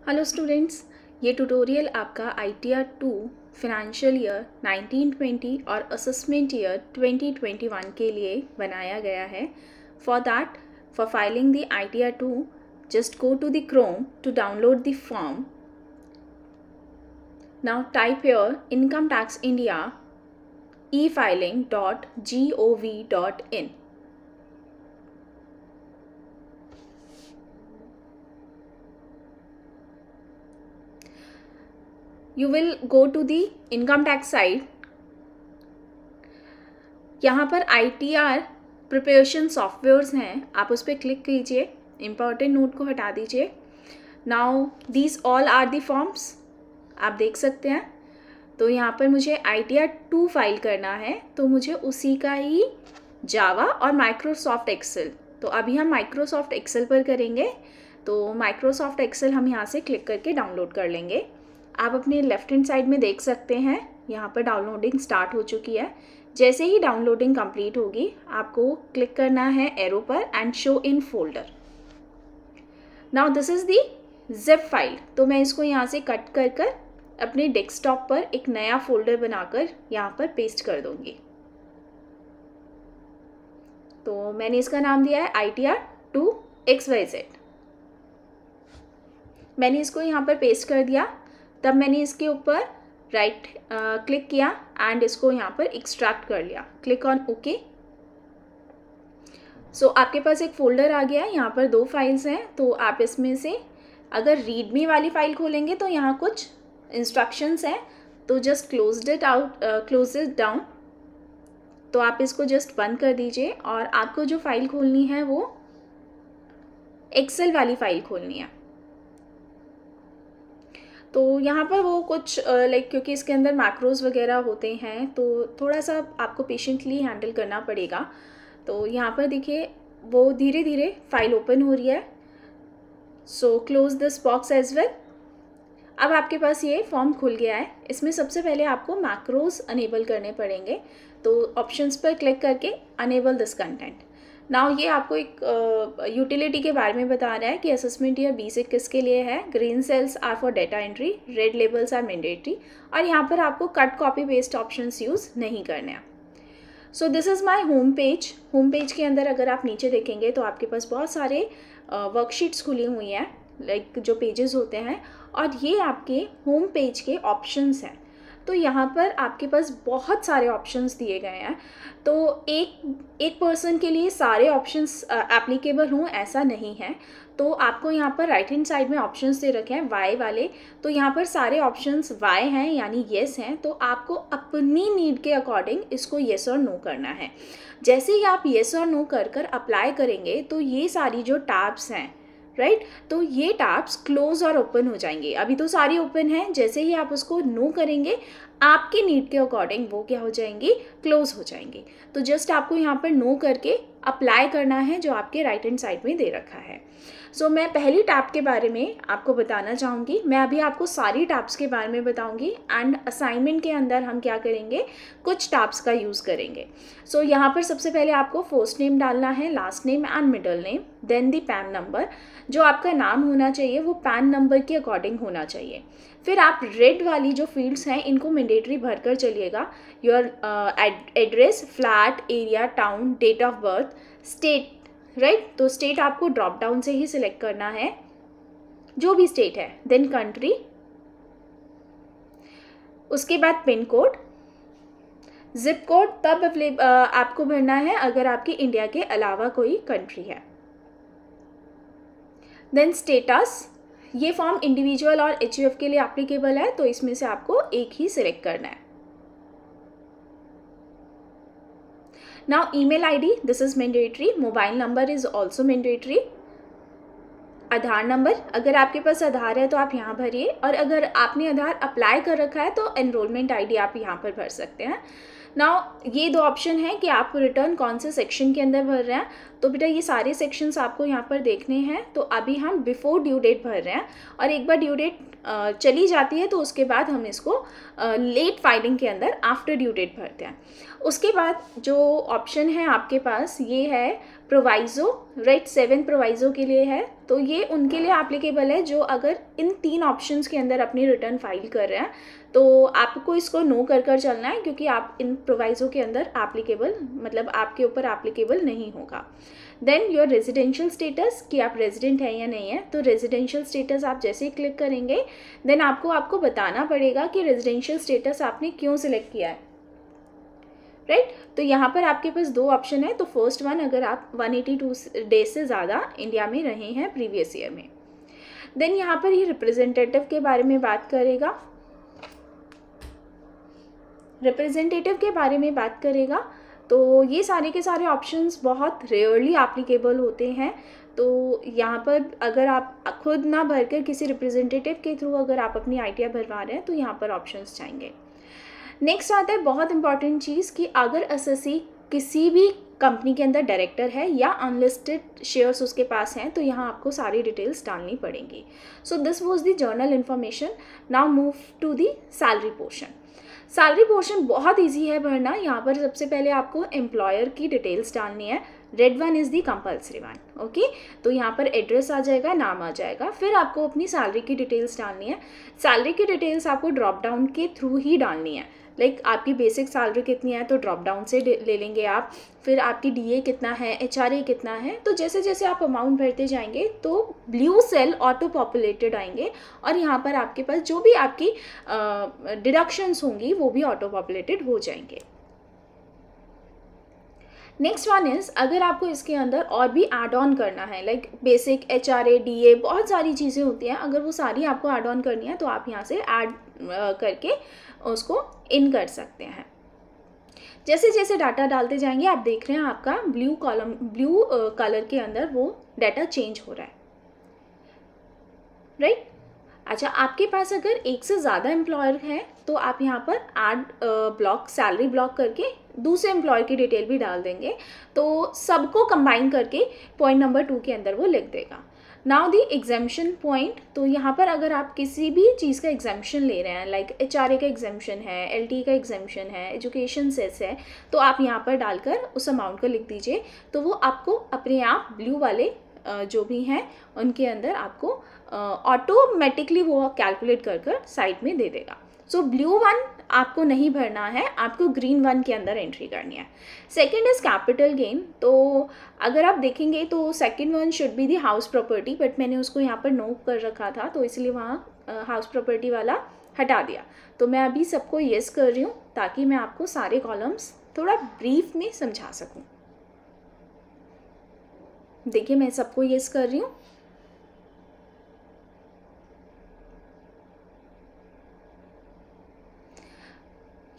Hello students, ये tutorial आपका ITR 2 financial year 1920 और असेसमेंट ईयर 2021 के लिए बनाया गया है. For that, for filing the ITR 2, just go to the Chrome to download the form. Now type here Income Tax India efiling.gov.in. You will go to the income tax side. यहाँ पर ITR preparation softwares हैं, आप उस पर click कीजिए. Important note को हटा दीजिए. Now these all are the forms, आप देख सकते हैं. तो यहाँ पर मुझे ITR 2 फाइल करना है, तो मुझे उसी का ही जावा और माइक्रोसॉफ्ट एक्सेल. तो अभी हम माइक्रोसॉफ्ट एक्सेल पर करेंगे. तो माइक्रोसॉफ्ट एक्सेल हम यहाँ से क्लिक करके डाउनलोड कर लेंगे. आप अपने लेफ्ट हैंड साइड में देख सकते हैं, यहाँ पर डाउनलोडिंग स्टार्ट हो चुकी है. जैसे ही डाउनलोडिंग कंप्लीट होगी, आपको क्लिक करना है एरो पर and show in folder. Now this is the zip file. तो मैं इसको यहाँ से कट कर कर अपने डेस्कटॉप पर एक नया फोल्डर बनाकर यहाँ पर पेस्ट कर दूँगी. तो मैंने इसका नाम दिया है ITR 2 XYZ. मैंने इसको यहाँ पर पेस्ट कर दिया. तब मैंने इसके ऊपर राइट क्लिक किया एंड इसको यहाँ पर एक्सट्रैक्ट कर लिया. Click on okay. सो आपके पास एक फ़ोल्डर आ गया है. यहाँ पर 2 फाइल्स हैं. तो आप इसमें से अगर रीडमी वाली फ़ाइल खोलेंगे तो यहाँ कुछ इंस्ट्रक्शंस हैं. तो जस्ट क्लोज इट डाउन. तो आप इसको जस्ट बंद कर दीजिए और आपको जो फ़ाइल खोलनी है वो एक्सेल वाली फ़ाइल खोलनी है. तो यहाँ पर वो कुछ क्योंकि इसके अंदर मैक्रोज वगैरह होते हैं, तो थोड़ा सा आपको पेशेंटली हैंडल करना पड़ेगा. तो यहाँ पर देखिए वो धीरे धीरे फाइल ओपन हो रही है. So close this box as well. अब आपके पास ये फॉर्म खुल गया है. इसमें सबसे पहले आपको मैक्रोज अनेबल करने पड़ेंगे. तो ऑप्शंस पर क्लिक करके अनेबल दिस कंटेंट. नाउ ये आपको एक यूटिलिटी के बारे में बता रहा है कि असेसमेंट ईयर बेसिक किसके लिए है. Green cells are for data entry, red labels are mandatory. और यहाँ पर आपको cut copy paste options use नहीं करने हैं. So this is my home page. Home page के अंदर अगर आप नीचे देखेंगे तो आपके पास बहुत सारे वर्कशीट्स खुली हुई हैं, जो पेजेस होते हैं. और ये आपके होम पेज के ऑप्शंस हैं. तो यहाँ पर आपके पास बहुत सारे ऑप्शंस दिए गए हैं. तो एक पर्सन के लिए सारे ऑप्शंस एप्लीकेबल हों ऐसा नहीं है. तो आपको यहाँ पर राइट हैंड साइड में ऑप्शंस दे रखे हैं वाई वाले. तो यहाँ पर सारे ऑप्शंस वाई हैं, यानी येस हैं. तो आपको अपनी नीड के अकॉर्डिंग इसको येस और नो करना है. जैसे ही आप येस और नो कर कर अप्लाई करेंगे तो ये सारी जो टैब्स हैं, राइट, तो ये टैब्स क्लोज और ओपन हो जाएंगे. अभी तो सारी ओपन हैं. जैसे ही आप उसको नो करेंगे, आपके नीड के अकॉर्डिंग वो क्या हो जाएंगी, क्लोज हो जाएंगी. तो जस्ट आपको यहाँ पर नो करके अप्लाई करना है जो आपके राइट हैंड साइड में दे रखा है. सो मैं पहली टैब के बारे में आपको बताना चाहूँगी. मैं अभी आपको सारी टैब्स के बारे में बताऊँगी एंड असाइनमेंट के अंदर हम क्या करेंगे, कुछ टैब्स का यूज़ करेंगे. सो यहाँ पर सबसे पहले आपको फर्स्ट नेम डालना है, last name and middle name, then the PAN number. जो आपका नाम होना चाहिए वो पैन नंबर के अकॉर्डिंग होना चाहिए. फिर आप रेड वाली जो फील्ड्स हैं इनको मैंडेटरी भर कर चलिएगा. Your address, flat, area, town, date of birth, state, right. तो स्टेट आपको ड्रॉप डाउन से ही सिलेक्ट करना है, जो भी स्टेट है. देन कंट्री, उसके बाद पिन कोड. जिप कोड तब आपको भरना है अगर आपकी इंडिया के अलावा कोई कंट्री है. Then status. ये फॉर्म इंडिविजुअल और HUF के लिए एप्लीकेबल है, तो इसमें से आपको एक ही सिलेक्ट करना है. Now email ID, this is mandatory. Mobile number is also mandatory. Aadhaar number, अगर आपके पास आधार है तो आप यहाँ भरिए, और अगर आपने आधार अप्लाई कर रखा है तो एनरोलमेंट ID आप यहाँ पर भर सकते हैं. नाउ ये 2 ऑप्शन है कि आप रिटर्न कौन से सेक्शन के अंदर भर रहे हैं. तो बेटा ये सारे सेक्शंस आपको यहाँ पर देखने हैं। तो अभी हम बिफोर ड्यू डेट भर रहे हैं, और एक बार ड्यू डेट चली जाती है तो उसके बाद हम इसको लेट फाइलिंग के अंदर आफ्टर ड्यू डेट भरते हैं। उसके बाद जो ऑप्शन है आपके पास ये है प्रोवाइज़ो, राइट, 7 प्रोवाइज़ो के लिए है। तो ये उनके लिए एप्लीकेबल है जो अगर इन 3 ऑप्शंस के अंदर अपनी रिटर्न फाइल कर रहे हैं, तो आपको इसको नो कर चलना है, क्योंकि आप इन प्रोवाइज़ो के अंदर एप्लीकेबल, मतलब आपके ऊपर एप्लीकेबल नहीं होगा। देन योर रेजिडेंशियल स्टेटस, कि आप रेजिडेंट हैं या नहीं है। तो रेजिडेंशियल स्टेटस आप जैसे ही क्लिक करेंगे देन आपको बताना पड़ेगा कि रेजिडेंशियल स्टेटस आपने क्यों सिलेक्ट किया है, राइट। तो यहाँ पर आपके पास 2 ऑप्शन है। तो फर्स्ट वन, अगर आप 182 डेज से ज़्यादा इंडिया में रहे हैं प्रीवियस ईयर में। देन यहाँ पर ये रिप्रेजेंटेटिव के बारे में बात करेगा, तो ये सारे के सारे ऑप्शंस बहुत रेयरली एप्लीकेबल होते हैं। तो यहाँ पर अगर आप खुद ना भरकर किसी रिप्रेजेंटेटिव के थ्रू अगर आप अपनी ITR भरवा रहे हैं तो यहाँ पर ऑप्शंस चाहेंगे। नेक्स्ट आता है बहुत इंपॉर्टेंट चीज़, कि अगर एसएससी किसी भी कंपनी के अंदर डायरेक्टर है या अनलिस्टेड शेयर्स उसके पास हैं, तो यहाँ आपको सारी डिटेल्स डालनी पड़ेंगी। So this was the general information. Now move to the salary portion. Salary portion बहुत इजी है भरना। यहाँ पर सबसे पहले आपको एम्प्लॉयर की डिटेल्स डालनी है। Red one is the compulsory one, okay. तो यहाँ पर एड्रेस आ जाएगा, नाम आ जाएगा, फिर आपको अपनी सैलरी की डिटेल्स डालनी है। सैलरी की डिटेल्स आपको ड्रॉप डाउन के थ्रू ही डालनी है। लाइक आपकी बेसिक सैलरी कितनी है तो ड्रॉप डाउन से ले लेंगे आप, फिर आपकी DA कितना है, HRA कितना है। तो जैसे जैसे आप अमाउंट भरते जाएंगे तो ब्लू सेल ऑटो पॉपुलेटेड आएंगे, और यहाँ पर आपके पास जो भी आपकी डिडक्शंस होंगी वो भी ऑटो पॉपुलेटेड हो जाएंगे। नेक्स्ट वन इज़, अगर आपको इसके अंदर और भी ऐड ऑन करना है, लाइक बेसिक HRA DA बहुत सारी चीज़ें होती हैं, अगर वो सारी आपको ऐड ऑन करनी है तो आप यहाँ से ऐड करके उसको इन कर सकते हैं। जैसे जैसे डाटा डालते जाएंगे आप देख रहे हैं आपका ब्लू कलर के अंदर वो डाटा चेंज हो रहा है, राइट। अच्छा, आपके पास अगर एक से ज़्यादा एम्प्लॉयर है तो आप यहाँ पर ऐड ब्लॉक, सैलरी ब्लॉक करके दूसरे एम्प्लॉयर की डिटेल भी डाल देंगे, तो सबको कंबाइन करके पॉइंट नंबर 2 के अंदर वो लिख देगा। Now the exemption point. तो यहाँ पर अगर आप किसी भी चीज़ का एग्जाम्शन ले रहे हैं, लाइक HRA का एग्जाम्शन है, LT का एग्जाम्शन है, एजुकेशन सेस है, तो आप यहाँ पर डालकर उस अमाउंट को लिख दीजिए। तो वो आपको अपने आप ब्लू वाले जो भी हैं उनके अंदर आपको ऑटोमेटिकली वो कैलकुलेट कर साइड में दे देगा। सो ब्लू वन आपको नहीं भरना है, आपको ग्रीन वन के अंदर एंट्री करनी है। Second is capital gain. तो अगर आप देखेंगे तो second one should be the house property, but मैंने उसको यहाँ पर नो कर रखा था तो इसलिए वहाँ हाउस प्रॉपर्टी वाला हटा दिया। तो मैं अभी सबको येस कर रही हूँ ताकि मैं आपको सारे कॉलम्स थोड़ा ब्रीफ में समझा सकूँ। देखिए मैं सबको येस कर रही हूँ।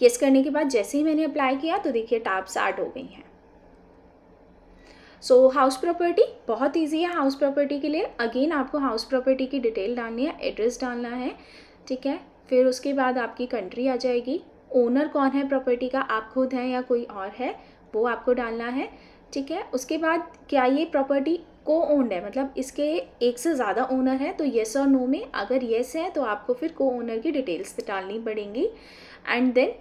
येस करने के बाद जैसे ही मैंने अप्लाई किया तो देखिए टैब्स ऐड हो गई हैं। सो हाउस प्रॉपर्टी बहुत इजी है। हाउस प्रॉपर्टी के लिए अगेन आपको हाउस प्रॉपर्टी की डिटेल डालनी है, एड्रेस डालना है, ठीक है। फिर उसके बाद आपकी कंट्री आ जाएगी, ओनर कौन है प्रॉपर्टी का, आप खुद हैं या कोई और है, वो आपको डालना है, ठीक है। उसके बाद क्या ये प्रॉपर्टी को ओन्ड है, मतलब इसके एक से ज़्यादा ओनर है, तो येस और नो में अगर येस है तो आपको फिर को ओनर की डिटेल्स डालनी पड़ेंगी। एंड देन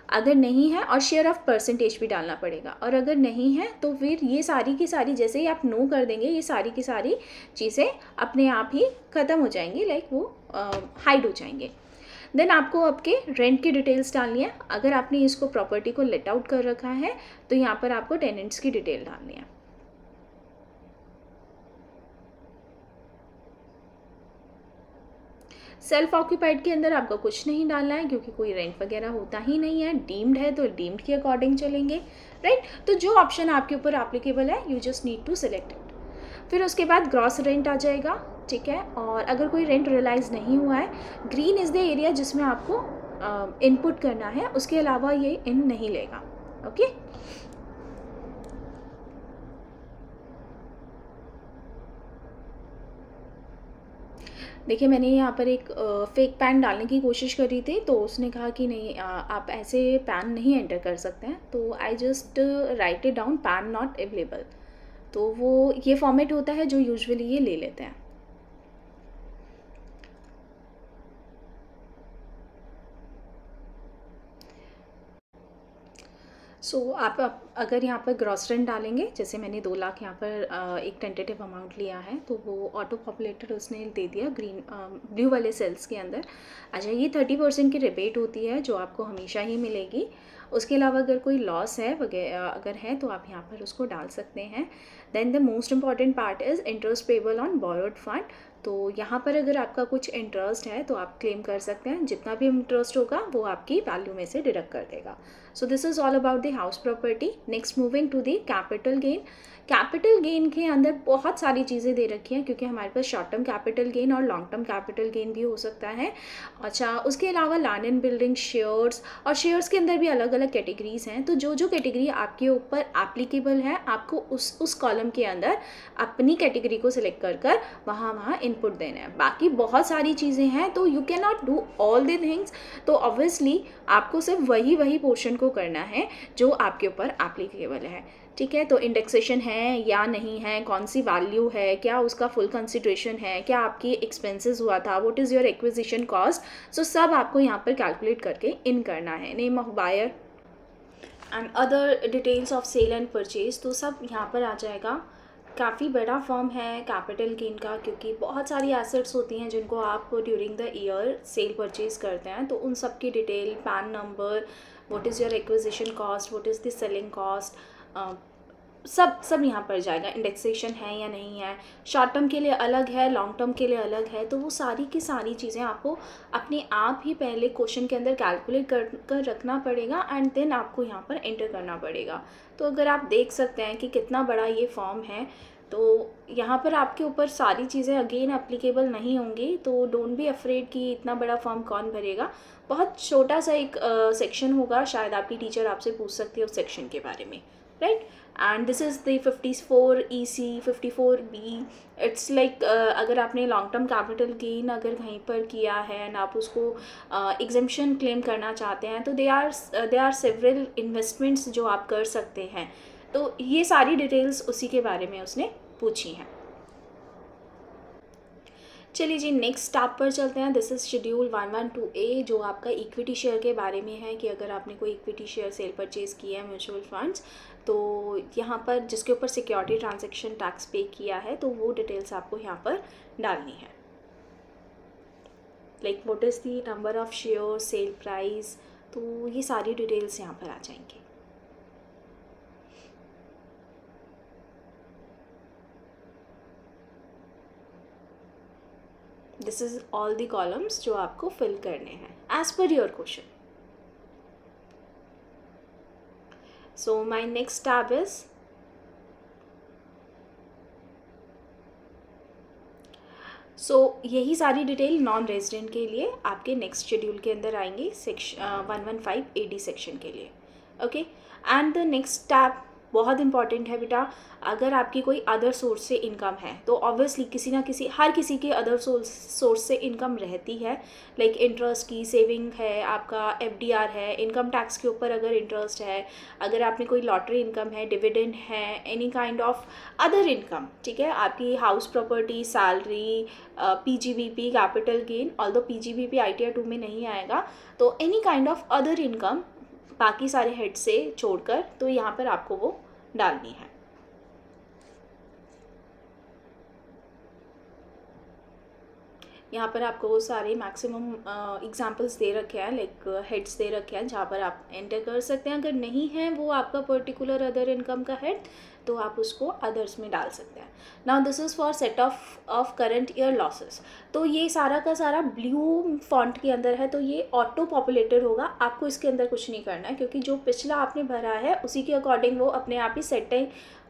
अगर नहीं है और शेयर ऑफ परसेंटेज भी डालना पड़ेगा, और अगर नहीं है तो फिर ये सारी की सारी जैसे ही आप नो कर देंगे ये सारी की सारी चीज़ें अपने आप ही ख़त्म हो जाएंगी, लाइक वो हाइड हो जाएंगे। देन आपको आपके रेंट की डिटेल्स डालनी है। अगर आपने इसको प्रॉपर्टी को लेट आउट कर रखा है तो यहाँ पर आपको टेनेंट्स की डिटेल डालनी है। सेल्फ ऑक्यूपाइड के अंदर आपको कुछ नहीं डालना है क्योंकि कोई रेंट वगैरह होता ही नहीं है। डीम्ड है तो डीम्ड के अकॉर्डिंग चलेंगे, राइट। तो जो ऑप्शन आपके ऊपर एप्लीकेबल है you just need to select it. फिर उसके बाद ग्रॉस रेंट आ जाएगा, ठीक है। और अगर कोई रेंट रियलाइज़ नहीं हुआ है, ग्रीन इज़ द एरिया जिसमें आपको इनपुट करना है, उसके अलावा ये इन नहीं लेगा, ओके। देखिए मैंने यहाँ पर एक फेक पैन डालने की कोशिश करी थी तो उसने कहा कि नहीं आप ऐसे पैन नहीं एंटर कर सकते हैं, तो I just right it down pan not available, तो वो ये फॉर्मेट होता है जो यूजुअली ये ले लेते हैं। आप अगर यहाँ पर ग्रॉस रेंट डालेंगे, जैसे मैंने 2 लाख यहाँ पर एक टेंटेटिव अमाउंट लिया है, तो वो ऑटो पॉपुलेटेड उसने दे दिया ग्रीन ब्लू वाले सेल्स के अंदर। अच्छा, ये 30% की रिबेट होती है जो आपको हमेशा ही मिलेगी। उसके अलावा अगर कोई लॉस है वगैरह अगर है तो आप यहाँ पर उसको डाल सकते हैं। Then the most important part is interest payable on borrowed fund. तो यहाँ पर अगर आपका कुछ इंटरेस्ट है तो आप क्लेम कर सकते हैं, जितना भी इंटरेस्ट होगा वो आपकी वैल्यू में से डिडक्ट कर देगा। So this is all about the house property. Next moving to the capital gain. Capital gain के अंदर बहुत सारी चीज़ें दे रखी हैं, क्योंकि हमारे पास शॉर्ट टर्म कैपिटल गेन और लॉन्ग टर्म कैपिटल गेन भी हो सकता है। अच्छा, उसके अलावा लैंड एंड बिल्डिंग, शेयर्स, और शेयर्स के अंदर भी अलग अलग कैटेगरीज हैं। तो जो जो कैटेगरी आपके ऊपर एप्लीकेबल है, आपको उस कॉलम के अंदर अपनी कैटेगरी को सिलेक्ट कर कर वहाँ इनपुट देना है। बाकी बहुत सारी चीज़ें हैं, तो you can not do all the things. तो ऑब्वियसली आपको सिर्फ वही पोर्शन को करना है जो आपके ऊपर एप्लीकेबल है। ठीक है, तो इंडेक्सेशन है या नहीं है, कौन सी वैल्यू है, क्या उसका फुल कंसिडरेशन है, क्या आपकी एक्सपेंसेस हुआ था, what is your acquisition cost, so सब आपको यहाँ पर कैलकुलेट करके इन करना है। Name of buyer and other details of sale and purchase, तो सब यहाँ पर आ जाएगा। काफ़ी बड़ा फॉर्म है कैपिटल गेन का, क्योंकि बहुत सारी एसेट्स होती हैं जिनको आप during the year cell purchase करते हैं। तो उन सब की detail, pan number, what is your acquisition cost, what is the selling cost, सब यहाँ पर जाएगा। इंडेक्सेशन है या नहीं है, शॉर्ट टर्म के लिए अलग है, लॉन्ग टर्म के लिए अलग है। तो वो सारी की सारी चीज़ें आपको अपने आप ही पहले क्वेश्चन के अंदर कैलकुलेट कर रखना पड़ेगा एंड देन आपको यहाँ पर एंटर करना पड़ेगा। तो अगर आप देख सकते हैं कि कितना बड़ा ये फॉर्म है, तो यहाँ पर आपके ऊपर सारी चीज़ें अगेन एप्लीकेबल नहीं होंगी। तो डोंट बी अफ्रेड कि इतना बड़ा फॉर्म कौन भरेगा। बहुत छोटा सा एक सेक्शन होगा, शायद आपकी टीचर आपसे पूछ सकती है उस सेक्शन के बारे में, right. And this is the 54 EC 54B। It's like अगर आपने लॉन्ग टर्म कैपिटल गेन अगर कहीं पर किया है एंड आप उसको एग्जेम्पशन क्लेम करना चाहते हैं, तो दे आर सेवरल इन्वेस्टमेंट्स जो आप कर सकते हैं। तो ये सारी डिटेल्स उसी के बारे में उसने पूछी हैं। चलिए जी, नेक्स्ट स्टेप पर चलते हैं। दिस इज़ शेड्यूल 112A, जो आपका इक्विटी शेयर के बारे में है कि अगर आपने कोई इक्विटी शेयर सेल परचेज़ किया है म्यूचुअल फंड्स, तो यहाँ पर जिसके ऊपर सिक्योरिटी ट्रांजैक्शन टैक्स पे किया है, तो वो डिटेल्स आपको यहाँ पर डालनी है। Like what is the number of share, sale price, तो ये सारी डिटेल्स यहाँ पर आ जाएंगी। This is all the columns जो आपको फिल करने हैं as per your question. So my next tab is यही सारी डिटेल नॉन रेजिडेंट के लिए आपके नेक्स्ट शेड्यूल के अंदर आएंगे, सेक्शन 115AD सेक्शन के लिए। Okay, and the next tab बहुत इंपॉर्टेंट है बेटा। अगर आपकी कोई अदर सोर्स से इनकम है, तो ऑब्वियसली हर किसी की अदर सोर्स से इनकम रहती है। लाइक इंटरेस्ट की सेविंग है, आपका FDR है, इनकम टैक्स के ऊपर अगर इंटरेस्ट है, अगर आपने कोई लॉटरी इनकम है, डिविडेंड है, any kind of other income, ठीक है, आपकी house property, salary, PGBP, capital gain, although PGBP ITR 2 में नहीं आएगा, तो any kind of other income बाकी सारे हेड से छोड़कर, तो यहाँ पर आपको वो डालनी है। यहाँ पर आपको वो सारे मैक्सिमम एग्जांपल्स दे रखे हैं, लाइक हेड्स दे रखे हैं जहाँ पर आप एंटर कर सकते हैं। अगर नहीं है वो आपका पर्टिकुलर अदर इनकम का हेड, तो आप उसको अदर्स में डाल सकते हैं। Now this is for set of current year losses. तो ये सारा का सारा ब्लू फॉन्ट के अंदर है, तो ये ऑटो पॉपुलेटेड होगा, आपको इसके अंदर कुछ नहीं करना है, क्योंकि जो पिछला आपने भरा है उसी के अकॉर्डिंग वो अपने आप ही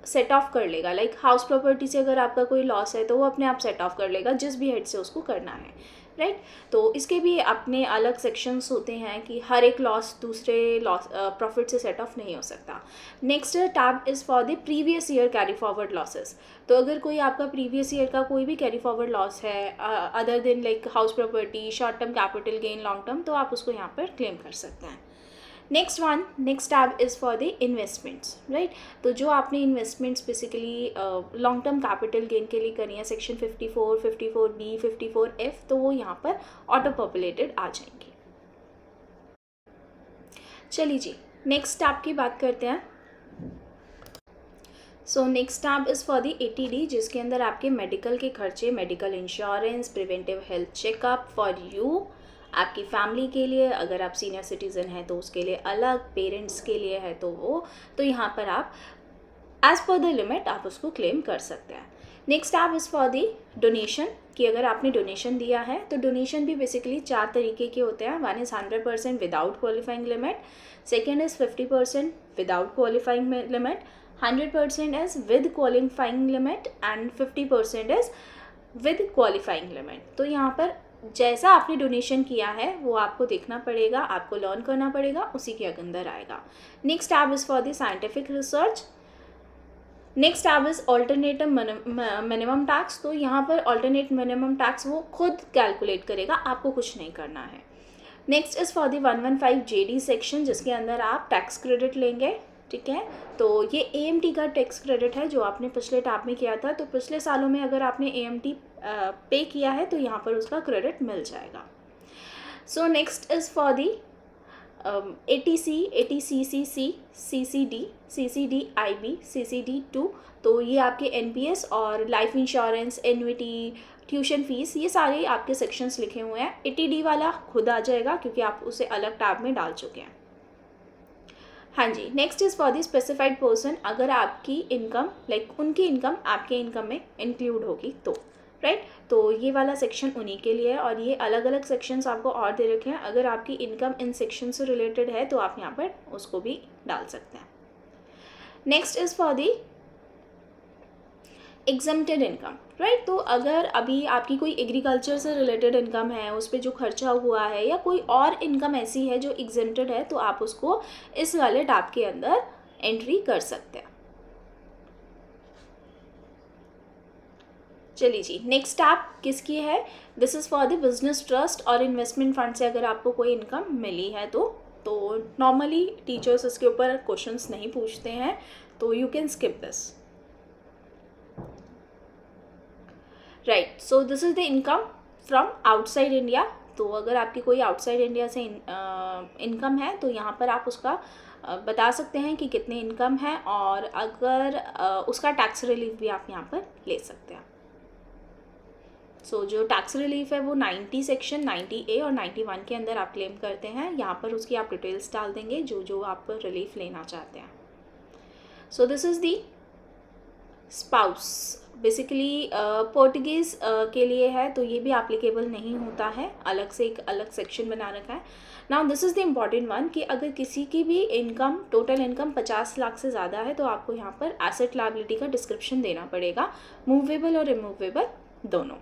सेट ऑफ कर लेगा। लाइक हाउस प्रॉपर्टी से अगर आपका कोई लॉस है तो वो अपने आप सेट ऑफ कर लेगा, जिस भी हेड से उसको करना है, राइट। तो इसके भी अपने अलग सेक्शंस होते हैं कि हर एक लॉस दूसरे लॉस प्रॉफिट से सेट ऑफ नहीं हो सकता। Next tab is for the previous year carry forward losses. तो अगर कोई आपका प्रीवियस ईयर का कोई भी कैरी फॉरवर्ड लॉस है other than like house property, short term capital gain, long term, तो आप उसको यहाँ पर क्लेम कर सकते हैं। Next tab is for the investments, right. तो जो आपने investments basically long term capital gain के लिए करी हैं, सेक्शन 54, 54B, 54F, तो वो यहाँ पर ऑटो पॉपुलेटेड आ जाएंगे। चलिए जी, नेक्स्ट टैब की बात करते हैं। So next tab is for the ATD, जिसके अंदर आपके मेडिकल के खर्चे, medical insurance, preventive health checkup for you, आपकी फैमिली के लिए, अगर आप सीनियर सिटीज़न हैं तो उसके लिए अलग, पेरेंट्स के लिए है तो वो, तो यहाँ पर आप एज़ पर द लिमिट आप उसको क्लेम कर सकते हैं। Next tab is for the donation, कि अगर आपने डोनेशन दिया है तो डोनेशन भी बेसिकली 4 तरीके के होते हैं। One is 100% without qualifying limit, second is 50% without qualifying limit, 100% is with qualifying limit and 50% is with qualifying limit. तो यहाँ पर जैसा आपने डोनेशन किया है वो आपको देखना पड़ेगा, आपको लर्न करना पड़ेगा, उसी के अंदर आएगा। Next tab is for the scientific research. Next tab is alternative minimum tax. तो यहाँ पर ऑल्टरनेट मिनिमम टैक्स वो खुद कैलकुलेट करेगा, आपको कुछ नहीं करना है। Next is for the 115JD section, जिसके अंदर आप टैक्स क्रेडिट लेंगे, ठीक है। तो ये AMT का टैक्स क्रेडिट है जो आपने पिछले टैब में किया था। तो पिछले सालों में अगर आपने AMT पे किया है तो यहाँ पर उसका क्रेडिट मिल जाएगा। So next is for the ATC, ATCCC, CCD, CCDIB, CCD2। तो ये आपके NPS और life insurance, annuity, tuition fees, ये सारे आपके सेक्शंस लिखे हुए हैं। ATD वाला खुद आ जाएगा क्योंकि आप उसे अलग टैब में डाल चुके हैं। हाँ जी, next is for the specified person, अगर आपकी इनकम उनकी इनकम आपके इनकम में इंक्लूड होगी तो, राइट। तो ये वाला सेक्शन उन्हीं के लिए है और ये अलग अलग सेक्शंस आपको और दे रखे हैं। अगर आपकी इनकम इन सेक्शन से रिलेटेड है तो आप यहाँ पर उसको भी डाल सकते हैं। Next is for the exempted income, right. तो अगर अभी आपकी कोई एग्रीकल्चर से रिलेटेड इनकम है, उस पर जो खर्चा हुआ है, या कोई और इनकम ऐसी है जो एग्जम्प्टेड है, तो आप उसको इस वाले टैब के अंदर एंट्री कर सकते हैं। चलिए जी, नेक्स्ट टैब किसकी है? This is for the business trust और इन्वेस्टमेंट फंड से अगर आपको कोई इनकम मिली है तो नॉर्मली टीचर्स इसके ऊपर क्वेश्चंस नहीं पूछते हैं, तो you can skip this, right. So this is the income from outside India. तो अगर आपकी कोई आउटसाइड इंडिया से इनकम है तो यहाँ पर आप उसका बता सकते हैं कि कितनी इनकम है, और अगर उसका टैक्स रिलीफ भी आप यहाँ पर ले सकते हैं। सो जो टैक्स रिलीफ है वो 90 सेक्शन 90A और 91 के अंदर आप क्लेम करते हैं। यहाँ पर उसकी आप डिटेल्स डाल देंगे जो जो आप रिलीफ लेना चाहते हैं। So this is the spouse, basically Portuguese के लिए है, तो ये भी एप्लीकेबल नहीं होता है, अलग से एक अलग सेक्शन बना रखा है। Now this is the important one कि अगर किसी की भी इनकम, टोटल इनकम 50 लाख से ज़्यादा है तो आपको यहाँ पर एसेट लायबिलिटी का डिस्क्रिप्शन देना पड़ेगा, मूवेबल और इमूवेबल दोनों।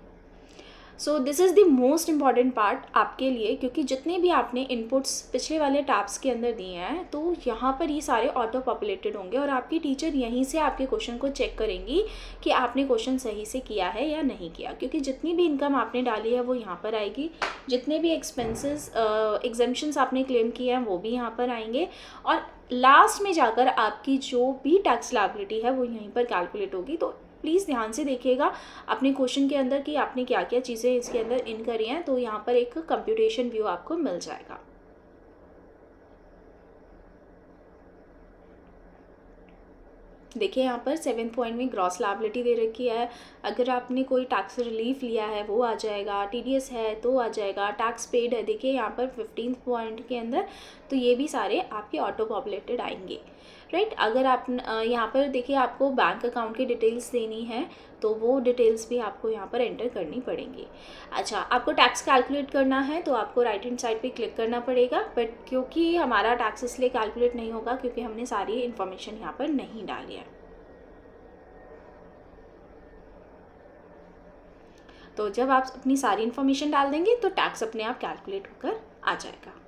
सो this is the most important part आपके लिए, क्योंकि जितने भी आपने इनपुट्स पिछले वाले टैब्स के अंदर दिए हैं तो यहाँ पर ये सारे ऑटो पॉपुलेटेड होंगे और आपकी टीचर यहीं से आपके क्वेश्चन को चेक करेंगी कि आपने क्वेश्चन सही से किया है या नहीं किया, क्योंकि जितनी भी इनकम आपने डाली है वो यहाँ पर आएगी, जितने भी एक्सपेंसेस एग्जेम्पशंस आपने क्लेम किए हैं वो भी यहाँ पर आएंगे, और लास्ट में जाकर आपकी जो भी टैक्स लायबिलिटी है वो यहीं पर कैलकुलेट होगी। तो प्लीज़ ध्यान से देखिएगा अपने क्वेश्चन के अंदर कि आपने क्या क्या चीज़ें इसके अंदर इन करी हैं, तो यहाँ पर एक कंप्यूटेशन व्यू आपको मिल जाएगा। देखिए यहाँ पर 7th पॉइंट में ग्रॉस लायबिलिटी दे रखी है, अगर आपने कोई टैक्स रिलीफ लिया है वो आ जाएगा, TDS है तो आ जाएगा, टैक्स पेड है देखिए यहाँ पर 15th पॉइंट के अंदर, तो ये भी सारे आपके ऑटो पॉपुलेटेड आएंगे, राइट। अगर आप यहाँ पर देखिए आपको बैंक अकाउंट की डिटेल्स देनी है तो वो डिटेल्स भी आपको यहाँ पर एंटर करनी पड़ेंगी। अच्छा, आपको टैक्स कैलकुलेट करना है तो आपको राइट हैंड साइड पे क्लिक करना पड़ेगा, बट क्योंकि हमारा टैक्स इसलिए कैलकुलेट नहीं होगा क्योंकि हमने सारी इन्फॉर्मेशन यहाँ पर नहीं डाली है। तो जब आप अपनी सारी इन्फॉर्मेशन डाल देंगे तो टैक्स अपने आप कैलकुलेट होकर आ जाएगा।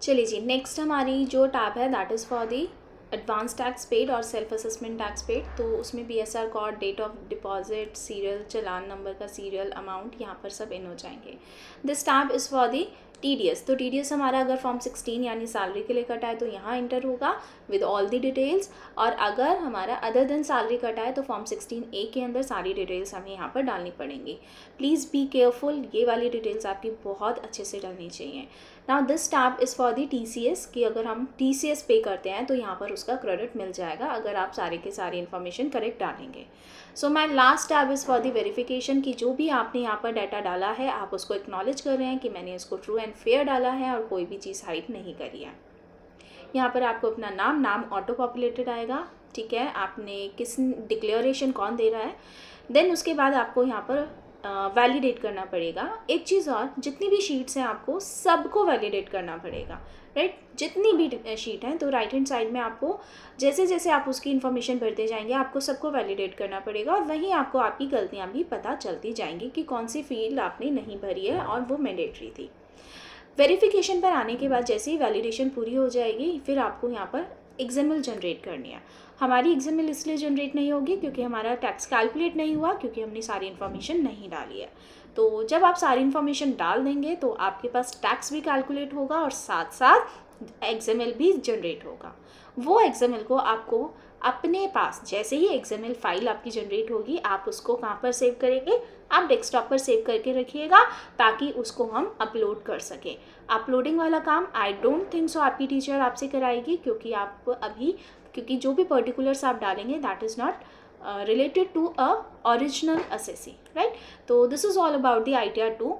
चलिए जी, नेक्स्ट हमारी जो टैब है that is for the advance tax paid और सेल्फ असेसमेंट टैक्स पेड, तो उसमें BSR code, date of deposit, serial, challan number का सीरियल, अमाउंट यहाँ पर सब इन हो जाएंगे। This tab is for the TDS। तो TDS हमारा अगर फॉर्म 16 यानी सैलरी के लिए कटा है तो यहाँ इंटर होगा विद ऑल दी डिटेल्स, और अगर हमारा अदर देन सैलरी कटा है तो फॉर्म 16A के अंदर सारी डिटेल्स हमें यहाँ पर डालनी पड़ेंगी। प्लीज़ बी केयरफुल, ये वाली डिटेल्स आपकी बहुत अच्छे से डालनी चाहिए। Now this tab is for the TCS, कि अगर हम TCS पे करते हैं तो यहाँ पर उसका क्रेडिट मिल जाएगा अगर आप सारे के सारी इन्फॉर्मेशन करेक्ट डालेंगे। So my last tab is for the verification, कि जो भी आपने यहाँ पर डाटा डाला है आप उसको एक्नॉलेज कर रहे हैं कि मैंने इसको ट्रू एंड फेयर डाला है और कोई भी चीज़ हाइड नहीं करी है। यहाँ पर आपको अपना नाम ऑटो पॉपुलेटेड आएगा, ठीक है, आपने किस डिक्लेरेशन कौन दे रहा है। देन उसके बाद आपको यहाँ पर वैलिडेट करना पड़ेगा। एक चीज़ और, जितनी भी शीट्स हैं आपको सबको वैलिडेट करना पड़ेगा, राइट। जितनी भी शीट हैं तो राइट हैंड साइड में आपको जैसे जैसे आप उसकी इन्फॉर्मेशन भरते जाएंगे आपको सबको वैलिडेट करना पड़ेगा, और वहीं आपको आपकी गलतियाँ भी पता चलती जाएंगी कि कौन सी फील्ड आपने नहीं भरी है और वो मैंडेटरी थी। वेरिफिकेशन पर आने के बाद जैसे ही वैलिडेशन पूरी हो जाएगी फिर आपको यहाँ पर XML जनरेट करनी है। हमारी XML इसलिए जनरेट नहीं होगी क्योंकि हमारा टैक्स कैलकुलेट नहीं हुआ, क्योंकि हमने सारी इन्फॉर्मेशन नहीं डाली है। तो जब आप सारी इन्फॉर्मेशन डाल देंगे तो आपके पास टैक्स भी कैलकुलेट होगा और साथ साथ XML भी जनरेट होगा। वो XML को आपको अपने पास, जैसे ही XML फाइल आपकी जनरेट होगी आप उसको कहाँ पर सेव करेंगे, आप डेस्कटॉप पर सेव करके रखिएगा ताकि उसको हम अपलोड कर सकें। अपलोडिंग वाला काम आई डोंट थिंक सो आपकी टीचर आपसे कराएगी, क्योंकि जो भी पर्टिकुलर्स आप डालेंगे that is not related to a original assessee, right. तो this is all about the ITR 2।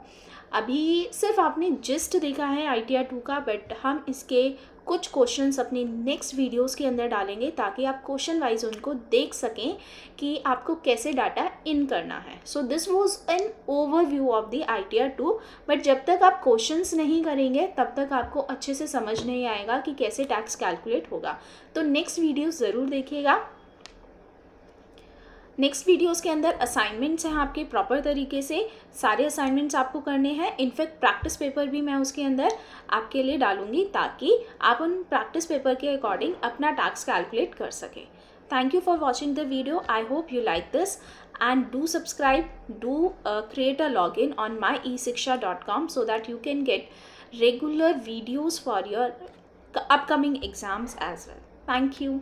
अभी सिर्फ आपने जिस्ट देखा है ITR 2 का, बट हम इसके कुछ क्वेश्चंस अपनी नेक्स्ट वीडियोस के अंदर डालेंगे ताकि आप क्वेश्चन वाइज उनको देख सकें कि आपको कैसे डाटा इन करना है। सो this was an overview of the ITR 2, but जब तक आप क्वेश्चंस नहीं करेंगे तब तक आपको अच्छे से समझ नहीं आएगा कि कैसे टैक्स कैलकुलेट होगा। तो नेक्स्ट वीडियो ज़रूर देखिएगा। नेक्स्ट वीडियोस के अंदर असाइनमेंट्स हैं आपके, प्रॉपर तरीके से सारे असाइनमेंट्स आपको करने हैं। इनफैक्ट प्रैक्टिस पेपर भी मैं उसके अंदर आपके लिए डालूंगी ताकि आप उन प्रैक्टिस पेपर के अकॉर्डिंग अपना टैक्स कैलकुलेट कर सकें। Thank you for watching the video. I hope you like this and do subscribe, create a login on myiseeksha.com so that you can get regular videos for your upcoming exams as well. Thank you.